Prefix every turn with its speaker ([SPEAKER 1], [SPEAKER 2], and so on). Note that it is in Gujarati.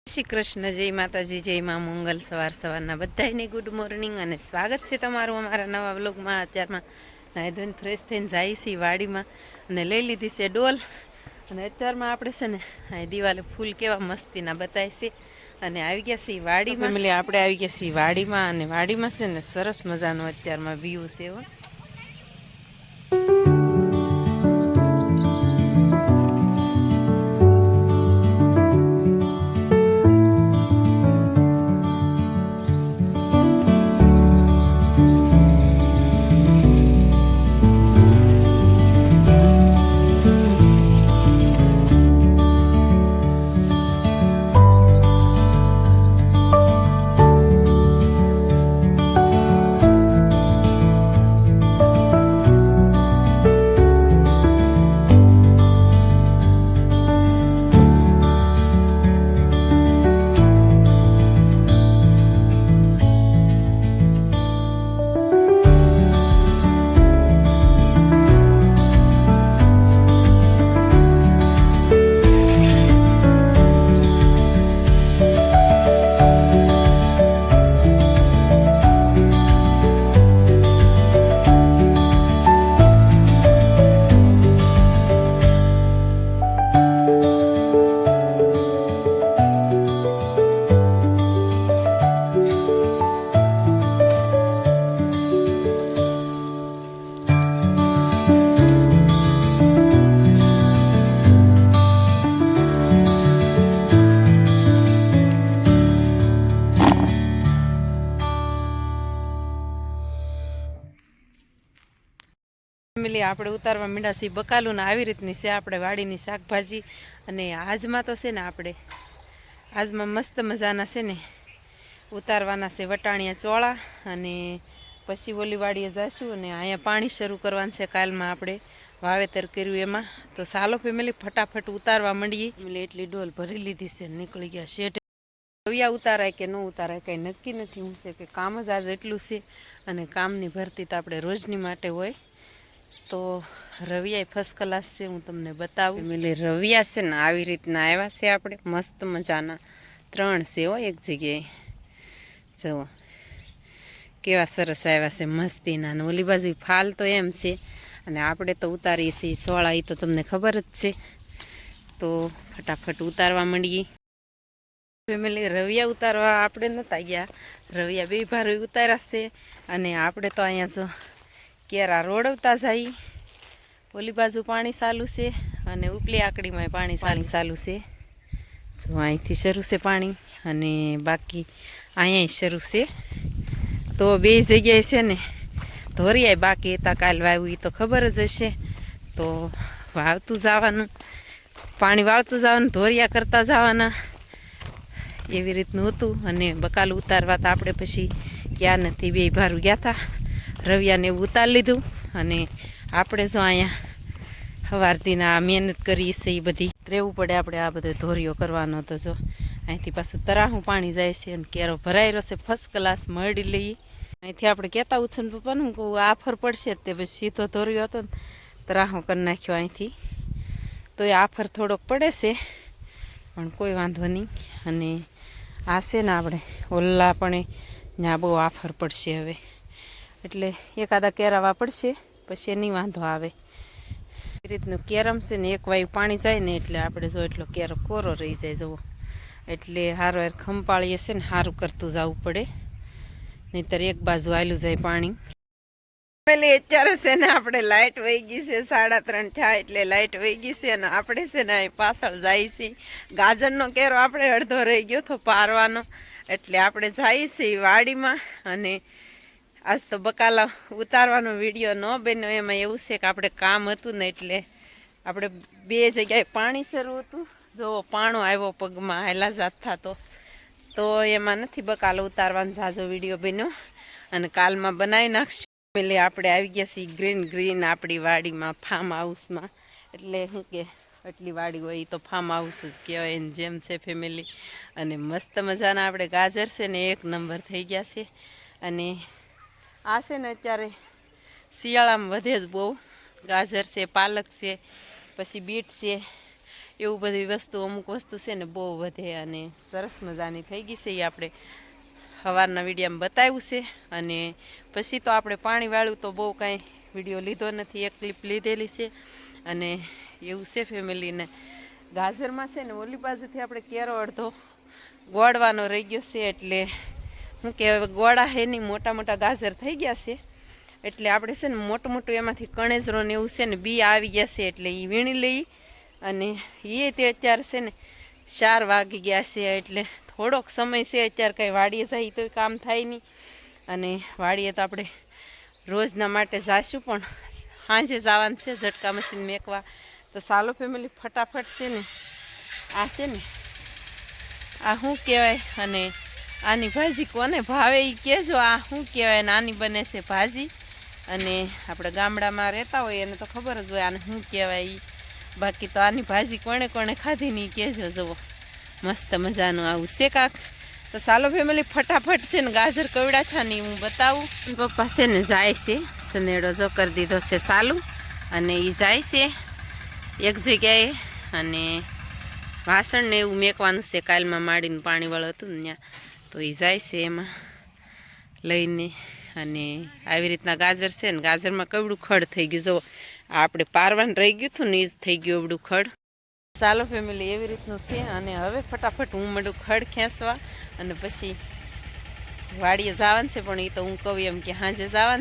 [SPEAKER 1] શ્રી કૃષ્ણ, જય માતાજી, જય મા મંગલ। સવારના બધાને ગુડ મોર્નિંગ અને સ્વાગત છે તમારું અમારા નવા વ્લોગમાં। અત્યારમાં નાહી ધોઈને ફ્રેશ થઈને જાય છે વાડીમાં અને લઈ લીધી છે ડોલ। અને અત્યારમાં આપણે છે ને અહીં દિવાલે ફૂલ કેવા મસ્તીના બતાય છે અને આવી ગયા છીએ વાડીમાં। ફેમિલી આપણે આવી ગયા છીએ વાડીમાં અને વાડીમાં છે ને સરસ મજાનો અત્યારમાં વ્યૂ છે હો। ફેમિલી આપણે ઉતારવા માંડ્યા છીએ બકાલું ને આવી રીતની છે આપણે વાડીની શાકભાજી। અને આજમાં તો છે ને આપણે આજમાં મસ્ત મજાના છે ને ઉતારવાના છે વટાણિયા ચોળા અને પછી ઓલી વાડીએ જઈશું અને અહીંયા પાણી શરૂ કરવાનું છે કાલમાં આપણે વાવેતર કર્યું એમાં। તો ચાલો ફેમિલી ફટાફટ ઉતારવા માંડીએ। ફેમિલી એટલી ડોલ ભરી લીધી છે, નીકળી ગયા શેઠ। રવિયા ઉતારાય કે ન ઉતારાય કંઈ નક્કી નથી। હું છે કે કામ જ આજ એટલું છે અને કામની ભરતી તો આપણે રોજની માટે હોય। તો રવિયા ફર્સ્ટ ક્લાસ છે, હું તમને બતાવું। ફેમિલી રવિયા છે ને આવી રીતના આવ્યા છે આપણે મસ્ત મજાના 3 છે હો એક જગ્યાએ। જુઓ કેવા સરસ આવ્યા છે મસ્તીના। અને ઓલી બાજુ ફાલ તો એમ છે અને આપણે તો ઉતારીએ છીએ સોળા, એ તો તમને ખબર જ છે। તો ફટાફટ ઉતારવા માંડીએ। ફેમિલી રવિયા ઉતારવા આપણે નહોતા ગયા, રવિયા બે ભાર ઉતાર્યા છે અને આપણે તો અહીંયા જો કેરા રોડવતા જાય। ઓલી બાજુ પાણી ચાલુ છે અને ઉપલી આકડીમાં પાણી ચાલુ છે। જો અહીંથી શરૂ છે પાણી અને બાકી અહીંયા શરૂ છે। તો બે જગ્યાએ છે ને ધોરિયાય બાકી હતા, કાલ વાવ્યું એ તો ખબર જ હશે। તો વાવતું જવાનું, પાણી વાળતું જવાનું, ધોરિયા કરતા જવાના, એવી રીતનું હતું। અને બકાલ ઉતારવા તો આપણે પછી ક્યાં નથી બે ભારું ગયા હતા, રવિયાને એવું ઉતારી લીધું। અને આપણે જો અહીંયા સવારથી આ મહેનત કરી છે એ બધી રહેવું પડે આપણે, આ બધો ધોરિયો કરવાનો। તો જો અહીંથી પાછું તરાહું પાણી જાય છે અને કેરો ભરાઈ રહ્યો છે ફર્સ્ટ ક્લાસ, મળી લઈએ। અહીંથી આપણે કહેતા ઉછન પપ્પાનું કહું આફર પડશે જ, તે પછી સીધો ધોરિયો હતો ને તરાહું કરી નાખ્યો અહીંથી। તો એ આફર થોડોક પડે છે પણ કોઈ વાંધો નહીં। અને આ છે ને આપણે ઓલા પણ ત્યાં બહુ આફર પડશે હવે, એટલે એકાદા કેરાવા પડશે પછી નહીં વાંધો આવે। એ રીતનું કેરમ છે ને એક વાયુ પાણી જાય ને એટલે આપણે જો એટલો કેરો કોરો રહી જાય જુઓ, એટલે હારો હાર ખંપાળીએ છે ને સારું કરતું જવું પડે, નહીંતર એક બાજુ આયલું જાય પાણી। પેલી અત્યારે છે ને આપણે લાઇટ વહી ગઈ છે, 3:30 થયા એટલે લાઇટ વહી ગઈ છે અને આપણે છે ને અહીં પાછળ જાય છે। ગાજરનો કેરો આપણે અડધો રહી ગયો તો પારવાનો, એટલે આપણે જઈએ છીએ વાડીમાં। અને આજ તો બકાલા ઉતારવાનો વિડીયો ન બન્યો, એમાં એવું છે કે આપણે કામ હતું ને એટલે આપણે બે જગ્યાએ પાણી શરૂ હતું। જો પાણો આવ્યો પગમાં હાલા જાત થતો, તો એમાં નથી બકાલો ઉતારવાનો ઝાઝો વિડીયો બન્યો અને કાલમાં બનાવી નાખશું। એટલે આપણે આવી ગયા છીએ ગ્રીન આપણી વાડીમાં, ફાર્મ હાઉસમાં। એટલે શું કે આટલી વાડી હોય એ તો ફાર્મ હાઉસ જ કહેવાય એની જેમ છે ફેમિલી। અને મસ્ત મજાના આપણે ગાજર છે ને 1 નંબર થઈ ગયા છે। અને આ છે ને અત્યારે શિયાળામાં વધે જ બહુ, ગાજર છે, પાલક છે, પછી બીટ છે, એવું બધી વસ્તુ અમુક વસ્તુ છે ને બહુ વધે અને સરસ મજાની થઈ ગઈ છે. એ આપણે સવારના વિડીયોમાં બતાવ્યું છે. અને પછી તો આપણે પાણીવાળું તો બહુ કાંઈ વિડીયો લીધો નથી, એક ક્લિપ લીધેલી છે. અને એવું છે ફેમિલીને ગાજરમાં છે ને ઓલી બાજુથી આપણે કેરો અડધો ગોળવાનો રહી ગયો છે. એટલે શું કહેવાય, ગોળા હે નહીં, મોટા મોટા ગાજર થઈ ગયા છે. એટલે આપણે છે ને મોટું મોટું એમાંથી કણેજરો ને એવું છે ને બી આવી ગયા છે. એટલે એ વીણી લઈ. અને એ તે અત્યારે છે ને 4 વાગી ગયા છે. એટલે થોડોક સમય છે અત્યારે, કંઈ વાડીએ જાય તોય કામ થાય નહીં. અને વાડીએ તો આપણે રોજના માટે જઈશું, પણ સાંજે જવાનું છે ઝટકા મશીન મેકવા. તો ચાલો ફેમિલી ફટાફટ છે ને આ છે ને આ શું કહેવાય, અને આની ભાજી કોને ભાવે એ કહેજો. આ શું કહેવાય ને આની બને છે ભાજી. અને આપણે ગામડામાં રહેતા હોય એને તો ખબર જ હોય આને શું કહેવાય એ. બાકી તો આની ભાજી કોણે કોણે ખાધી નહીં કહેજો. જુઓ મસ્ત મજાનું આવું છે કાક. તો ચાલો ફેમિલી ફટાફટ છે ને ગાજર કવડા છે ને હું બતાવું. પપ્પા છે ને જાય છે, સનેડો જો કરી દીધો છે ચાલુ. અને એ જાય છે એક જગ્યાએ. અને વાસણ ને એવું મેકવાનું છે, કાલમાં માડીને પાણીવાળું હતું ને ત્યાં. તો એ જાય છે એમાં લઈને. અને આવી રીતના ગાજર છે ને, ગાજરમાં કવડું ખડ થઈ ગયું. જો આપણે પારવાનું રહી ગયું હતું ને એ જ થઈ ગયું એવડું ખડ. ચાલો ફેમિલી એવી રીતનું છે. અને હવે ફટાફટ હું મળું ખડ ખેંચવા. અને પછી વાડીએ જવાનું છે, પણ એ તો હું કહું એમ કે સાંજે જવાનું